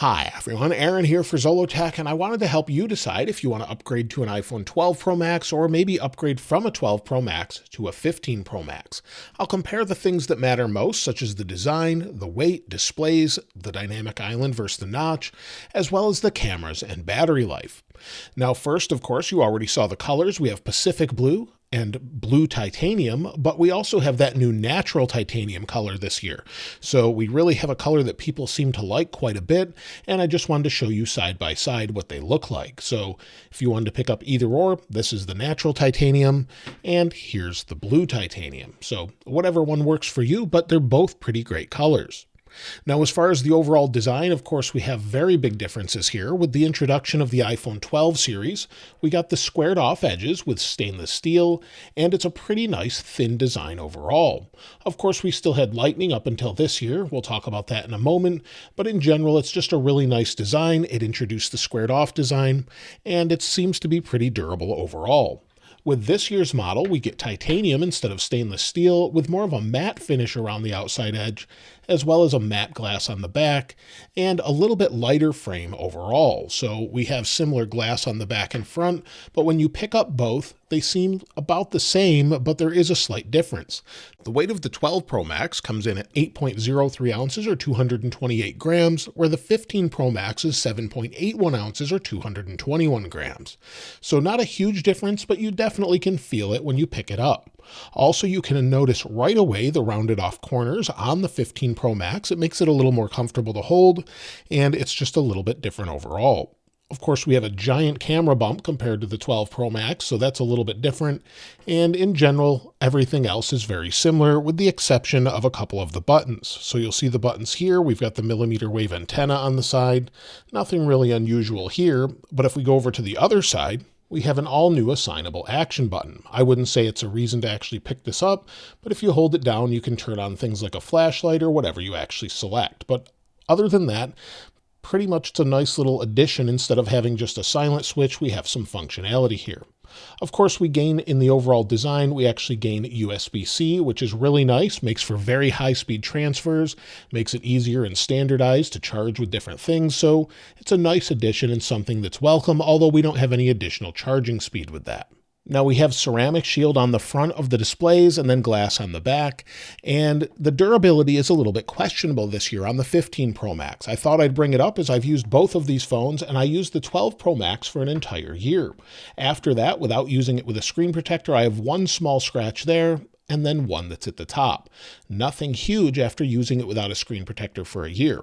Hi everyone, Aaron here for Zollotech, and I wanted to help you decide if you want to upgrade to an iPhone 12 Pro Max or maybe upgrade from a 12 Pro Max to a 15 Pro Max. I'll compare the things that matter most, such as the design, the weight, displays, the dynamic island versus the notch, as well as the cameras and battery life. Now first, of course, you already saw the colors. We have Pacific Blue and blue titanium, but we also have that new natural titanium color this year. So we really have a color that people seem to like quite a bit, and I just wanted to show you side by side what they look like. So if you wanted to pick up either or, this is the natural titanium, and here's the blue titanium. So whatever one works for you, but they're both pretty great colors. Now, as far as the overall design, of course, we have very big differences here. With the introduction of the iPhone 12 series, we got the squared off edges with stainless steel, and it's a pretty nice thin design overall. Of course, we still had Lightning up until this year. We'll talk about that in a moment, but in general, it's just a really nice design. It introduced the squared off design, and it seems to be pretty durable overall. With this year's model, we get titanium instead of stainless steel, with more of a matte finish around the outside edge, as well as a matte glass on the back, and a little bit lighter frame overall. So we have similar glass on the back and front, but when you pick up both, they seem about the same, but there is a slight difference. The weight of the 12 Pro Max comes in at 8.03 ounces or 228 grams, where the 15 Pro Max is 7.81 ounces or 221 grams. So not a huge difference, but you definitely can feel it when you pick it up. Also, you can notice right away the rounded off corners on the 15 Pro Max. It makes it a little more comfortable to hold, and it's just a little bit different overall. Of course, we have a giant camera bump compared to the 12 Pro Max, so that's a little bit different. And in general, everything else is very similar with the exception of a couple of the buttons. So you'll see the buttons here. We've got the millimeter wave antenna on the side. Nothing really unusual here, but if we go over to the other side, we have an all-new assignable action button. I wouldn't say it's a reason to actually pick this up, but if you hold it down, you can turn on things like a flashlight or whatever you actually select. But other than that, pretty much it's a nice little addition. Instead of having just a silent switch, we have some functionality here. Of course, we gain in the overall design, we actually gain USB-C, which is really nice, makes for very high-speed transfers, makes it easier and standardized to charge with different things. So it's a nice addition and something that's welcome, although we don't have any additional charging speed with that. Now we have ceramic shield on the front of the displays and then glass on the back, and the durability is a little bit questionable this year on the 15 Pro Max. I thought I'd bring it up as I've used both of these phones, and I used the 12 Pro Max for an entire year. After that, without using it with a screen protector, I have one small scratch there, and then one that's at the top. Nothing huge after using it without a screen protector for a year.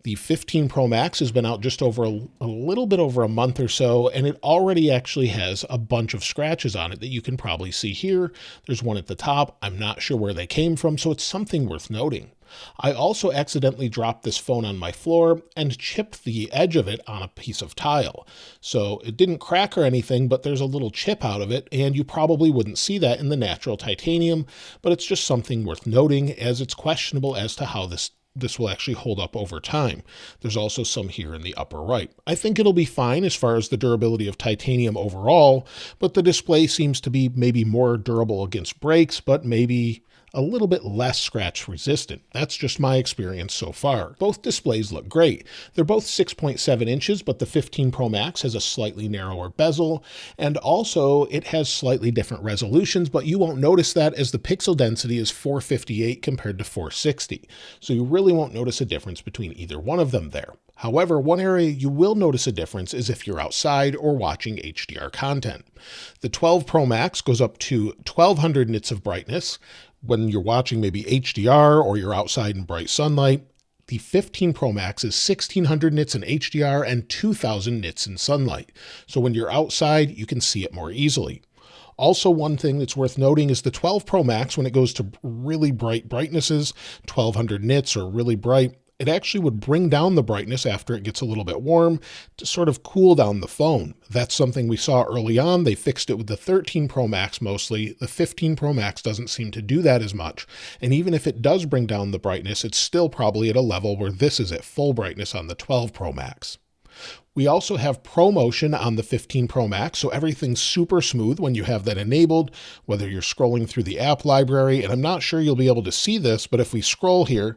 The 15 Pro Max has been out just over a little bit over a month or so, and it already actually has a bunch of scratches on it that you can probably see here. There's one at the top. I'm not sure where they came from, so it's something worth noting. I also accidentally dropped this phone on my floor and chipped the edge of it on a piece of tile. So it didn't crack or anything, but there's a little chip out of it, and you probably wouldn't see that in the natural titanium, but it's just something worth noting as it's questionable as to how this will actually hold up over time. There's also some here in the upper right. I think it'll be fine as far as the durability of titanium overall, but the display seems to be maybe more durable against breaks, but maybe a little bit less scratch resistant. That's just my experience so far. Both displays look great. They're both 6.7 inches, but the 15 Pro Max has a slightly narrower bezel, and also it has slightly different resolutions, but you won't notice that as the pixel density is 458 compared to 460. So you really won't notice a difference between either one of them there. However, one area you will notice a difference is if you're outside or watching HDR content. The 12 Pro Max goes up to 1200 nits of brightness when you're watching maybe HDR or you're outside in bright sunlight. The 15 Pro Max is 1600 nits in HDR and 2000 nits in sunlight. So when you're outside, you can see it more easily. Also, one thing that's worth noting is the 12 Pro Max, when it goes to really bright brightnesses, 1200 nits or really bright, it actually would bring down the brightness after it gets a little bit warm to sort of cool down the phone. That's something we saw early on. They fixed it with the 13 Pro Max mostly. The 15 Pro Max doesn't seem to do that as much. And even if it does bring down the brightness, it's still probably at a level where this is at full brightness on the 12 Pro Max. We also have ProMotion on the 15 Pro Max, so everything's super smooth when you have that enabled, whether you're scrolling through the app library. And I'm not sure you'll be able to see this, but if we scroll here,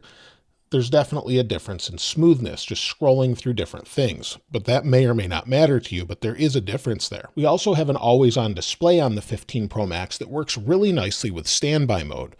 There's definitely a difference in smoothness, just scrolling through different things, but that may or may not matter to you, but there is a difference there. We also have an always-on display on the 15 Pro Max that works really nicely with standby mode.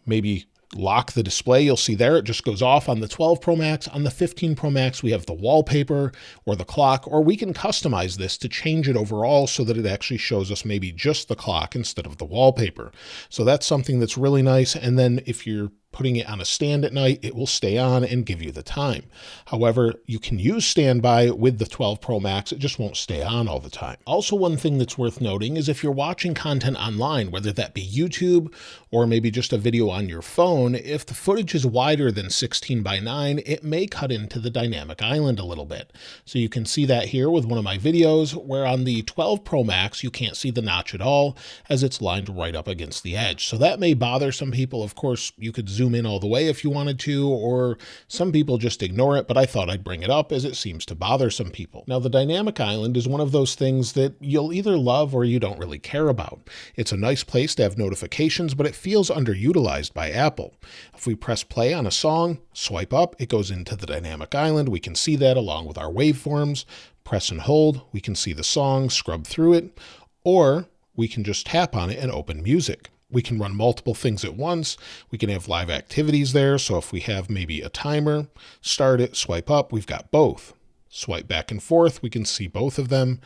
Maybe lock the display, you'll see there, it just goes off on the 12 Pro Max. On the 15 Pro Max, we have the wallpaper or the clock, or we can customize this to change it overall so that it actually shows us maybe just the clock instead of the wallpaper. So that's something that's really nice. And then if you're putting it on a stand at night, it will stay on and give you the time. However, you can use standby with the 12 Pro Max, it just won't stay on all the time. Also, one thing that's worth noting is if you're watching content online, whether that be YouTube or maybe just a video on your phone, if the footage is wider than 16:9, it may cut into the dynamic island a little bit. So you can see that here with one of my videos, where on the 12 Pro Max, you can't see the notch at all as it's lined right up against the edge. So that may bother some people. Of course, you could zoom in all the way if you wanted to, or some people just ignore it, but I thought I'd bring it up as it seems to bother some people. Now, the dynamic island is one of those things that you'll either love or you don't really care about. It's a nice place to have notifications, but it feels underutilized by Apple. If we press play on a song, swipe up, it goes into the dynamic island. We can see that along with our waveforms. Press and hold, we can see the song, scrub through it, or we can just tap on it and open music. We can run multiple things at once. We can have live activities there. So if we have maybe a timer, start it, swipe up, we've got both. Swipe back and forth, we can see both of them,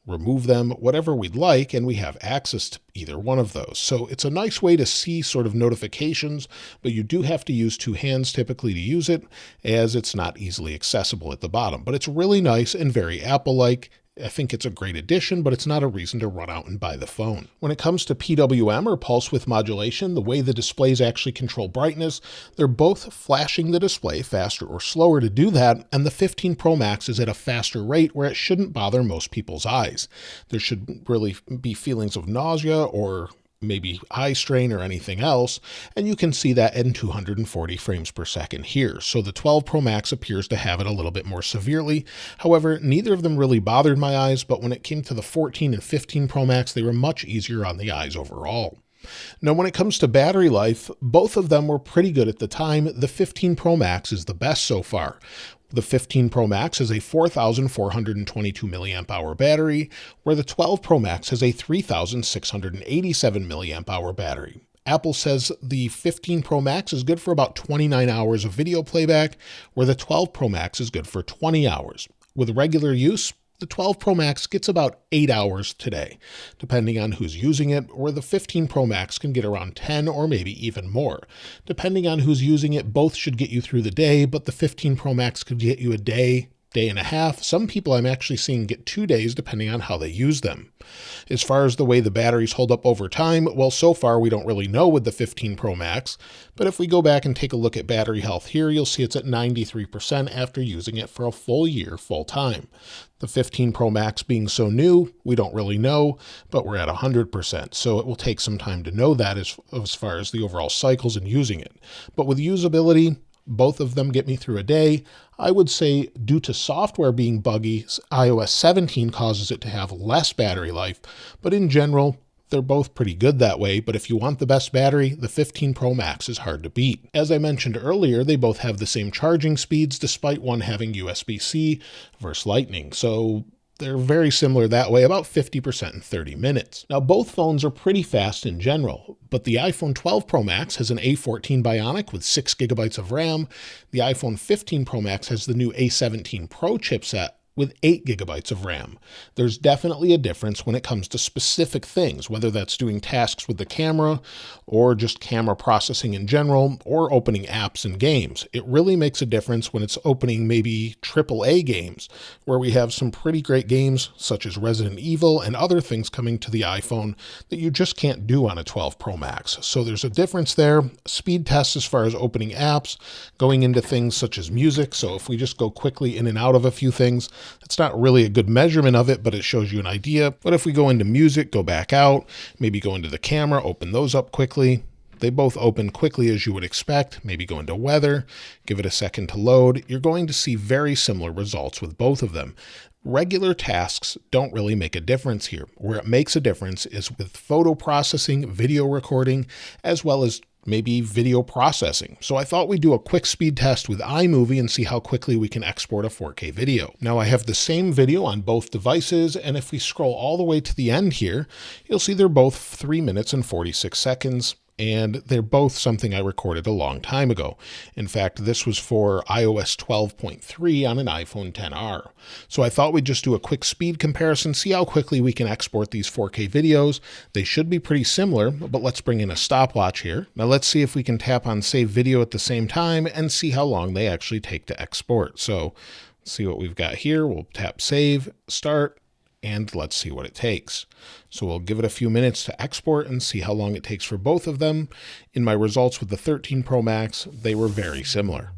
remove them, whatever we'd like, and we have access to either one of those. So it's a nice way to see sort of notifications, but you do have to use two hands typically to use it, as it's not easily accessible at the bottom. But it's really nice and very Apple-like. I think it's a great addition, but it's not a reason to run out and buy the phone. When it comes to PWM, or pulse width modulation, the way the displays actually control brightness, they're both flashing the display faster or slower to do that, and the 15 Pro Max is at a faster rate where it shouldn't bother most people's eyes. There shouldn't really be feelings of nausea or maybe eye strain or anything else, and you can see that in 240 frames per second here. So the 12 Pro Max appears to have it a little bit more severely. However, neither of them really bothered my eyes, but when it came to the 14 and 15 Pro Max, they were much easier on the eyes overall. Now, when it comes to battery life, both of them were pretty good at the time. The 15 Pro Max is the best so far. The 15 Pro Max has a 4,422 milliamp hour battery, where the 12 Pro Max has a 3,687 milliamp hour battery. Apple says the 15 Pro Max is good for about 29 hours of video playback, where the 12 Pro Max is good for 20 hours. With regular use, the 12 Pro Max gets about 8 hours today, depending on who's using it, where the 15 Pro Max can get around 10 or maybe even more. Depending on who's using it, both should get you through the day, but the 15 Pro Max could get you a day and a half. Some people I'm actually seeing get 2 days depending on how they use them. As far as the way the batteries hold up over time, well, so far we don't really know with the 15 Pro Max, but if we go back and take a look at battery health here, you'll see it's at 93% after using it for a full year, full time. The 15 Pro Max being so new, we don't really know, but we're at 100%, so it will take some time to know that as far as the overall cycles and using it. But with usability, both of them get me through a day. I would say due to software being buggy, iOS 17 causes it to have less battery life, but in general, they're both pretty good that way. But if you want the best battery, the 15 Pro Max is hard to beat. As I mentioned earlier, they both have the same charging speeds, despite one having USB-C versus Lightning. So they're very similar that way, about 50% in 30 minutes. Now, both phones are pretty fast in general, but the iPhone 12 Pro Max has an A14 Bionic with 6 gigabytes of RAM. The iPhone 15 Pro Max has the new A17 Pro chipset with 8 gigabytes of RAM. There's definitely a difference when it comes to specific things, whether that's doing tasks with the camera or just camera processing in general or opening apps and games. It really makes a difference when it's opening maybe AAA games, where we have some pretty great games such as Resident Evil and other things coming to the iPhone that you just can't do on a 12 Pro Max. So there's a difference there. Speed tests as far as opening apps, going into things such as music. So if we just go quickly in and out of a few things, it's not really a good measurement of it, but it shows you an idea. But if we go into music, go back out, maybe go into the camera, open those up quickly. They both open quickly as you would expect. Maybe go into weather, give it a second to load. You're going to see very similar results with both of them. Regular tasks don't really make a difference here. Where it makes a difference is with photo processing, video recording, as well as maybe video processing. So I thought we'd do a quick speed test with iMovie and see how quickly we can export a 4K video. Now I have the same video on both devices, and if we scroll all the way to the end here, you'll see they're both 3 minutes and 46 seconds. And they're both something I recorded a long time ago. In fact, this was for iOS 12.3 on an iPhone XR. So I thought we'd just do a quick speed comparison, see how quickly we can export these 4K videos. They should be pretty similar, but let's bring in a stopwatch here. Now let's see if we can tap on Save Video at the same time and see how long they actually take to export. So let's see what we've got here. We'll tap Save, Start, and let's see what it takes. So we'll give it a few minutes to export and see how long it takes for both of them. In my results with the 13 Pro Max, they were very similar.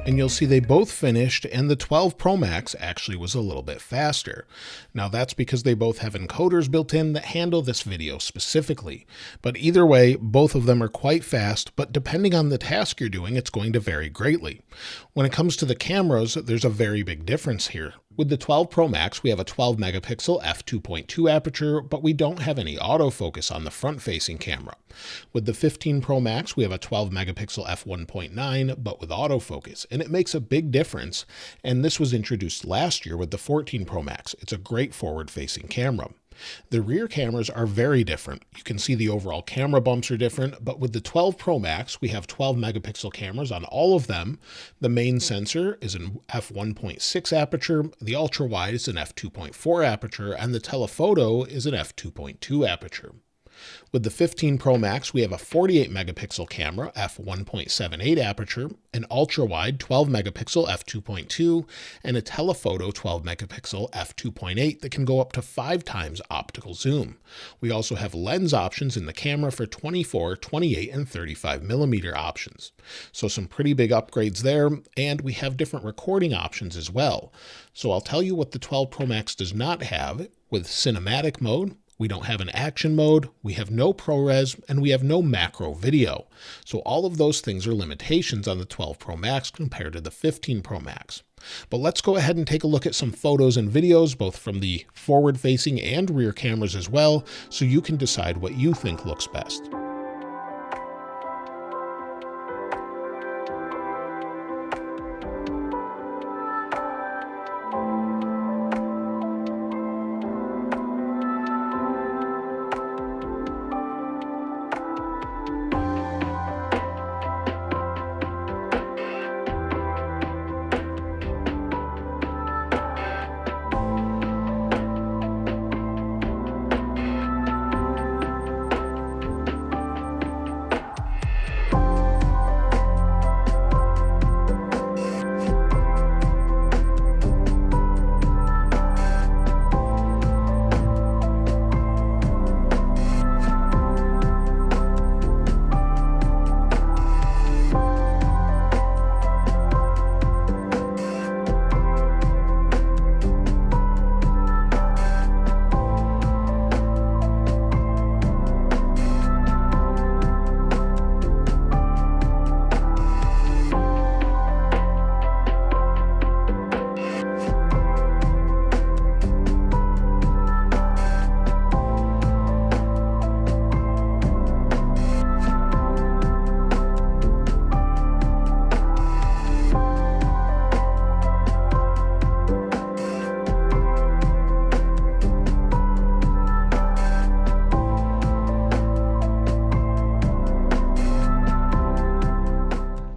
And you'll see they both finished, and the 12 Pro Max actually was a little bit faster. Now that's because they both have encoders built in that handle this video specifically. But either way, both of them are quite fast, but depending on the task you're doing, it's going to vary greatly. When it comes to the cameras, there's a very big difference here. With the 12 Pro Max, we have a 12 megapixel f2.2 aperture, but we don't have any autofocus on the front-facing camera. With the 15 Pro Max, we have a 12 megapixel f1.9, but with autofocus, and it makes a big difference. And this was introduced last year with the 14 Pro Max. It's a great forward-facing camera. The rear cameras are very different. You can see the overall camera bumps are different, but with the 12 Pro Max, we have 12 megapixel cameras on all of them. The main sensor is an f1.6 aperture, the ultra wide is an f2.4 aperture, and the telephoto is an f2.2 aperture. With the 15 Pro Max, we have a 48 megapixel camera, f1.78 aperture, an ultra-wide 12 megapixel f2.2, and a telephoto 12 megapixel f2.8 that can go up to 5 times optical zoom. We also have lens options in the camera for 24, 28, and 35 millimeter options. So some pretty big upgrades there, and we have different recording options as well. So I'll tell you what the 12 Pro Max does not have. With cinematic mode, we don't have an action mode, we have no ProRes, and we have no macro video. So all of those things are limitations on the 12 Pro Max compared to the 15 Pro Max. But let's go ahead and take a look at some photos and videos, both from the forward-facing and rear cameras as well, so you can decide what you think looks best.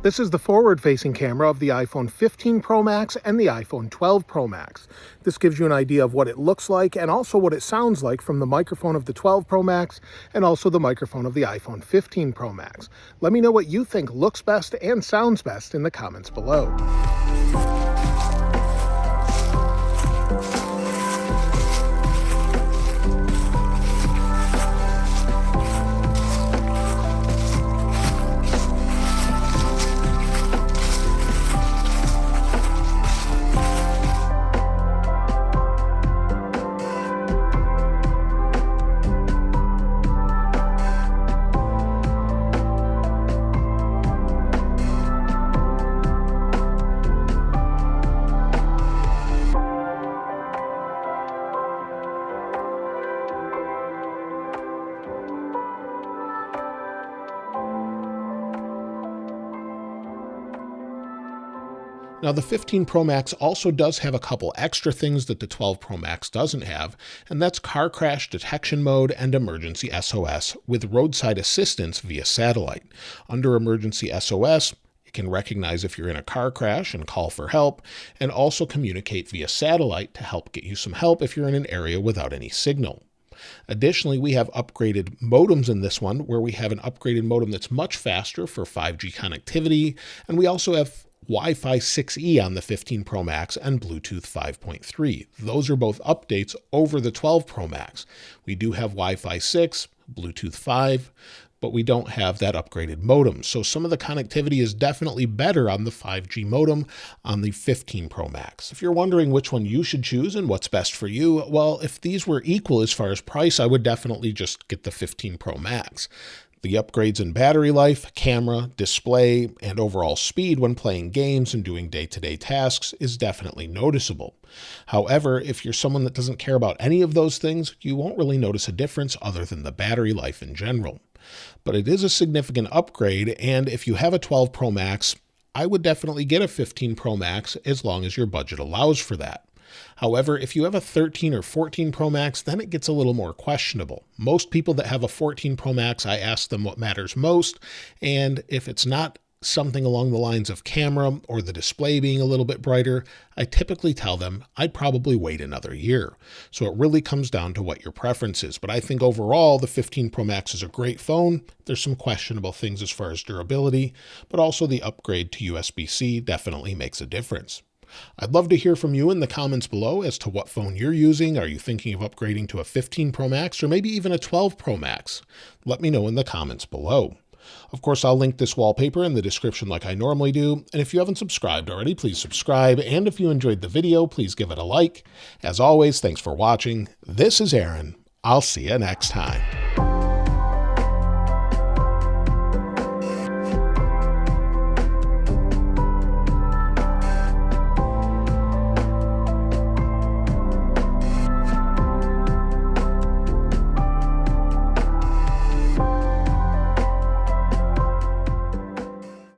This is the forward-facing camera of the iPhone 15 Pro Max and the iPhone 12 Pro Max. This gives you an idea of what it looks like and also what it sounds like from the microphone of the 12 Pro Max and also the microphone of the iPhone 15 Pro Max. Let me know what you think looks best and sounds best in the comments below. Now, the 15 Pro Max also does have a couple extra things that the 12 Pro Max doesn't have, and that's car crash detection mode and emergency SOS with roadside assistance via satellite. Under emergency SOS, it can recognize if you're in a car crash and call for help, and also communicate via satellite to help get you some help if you're in an area without any signal. Additionally, we have upgraded modems in this one, where we have an upgraded modem that's much faster for 5G connectivity, and we also have Wi-Fi 6E on the 15 Pro Max and Bluetooth 5.3. Those are both updates over the 12 Pro Max. We do have Wi-Fi 6, Bluetooth 5, but we don't have that upgraded modem. So some of the connectivity is definitely better on the 5G modem on the 15 Pro Max. If you're wondering which one you should choose and what's best for you, well, if these were equal as far as price, I would definitely just get the 15 Pro Max. The upgrades in battery life, camera, display, and overall speed when playing games and doing day-to-day tasks is definitely noticeable. However, if you're someone that doesn't care about any of those things, you won't really notice a difference other than the battery life in general. But it is a significant upgrade, and if you have a 12 Pro Max, I would definitely get a 15 Pro Max as long as your budget allows for that. However, if you have a 13 or 14 Pro Max, then it gets a little more questionable. Most people that have a 14 Pro Max, I ask them what matters most, and if it's not something along the lines of camera or the display being a little bit brighter, I typically tell them I'd probably wait another year. So it really comes down to what your preference is. But I think overall, the 15 Pro Max is a great phone. There's some questionable things as far as durability, but also the upgrade to USB-C definitely makes a difference. I'd love to hear from you in the comments below as to what phone you're using. Are you thinking of upgrading to a 15 Pro Max or maybe even a 12 Pro Max? Let me know in the comments below. Of course, I'll link this wallpaper in the description like I normally do. And if you haven't subscribed already, please subscribe. And if you enjoyed the video, please give it a like. As always, thanks for watching. This is Aaron. I'll see you next time.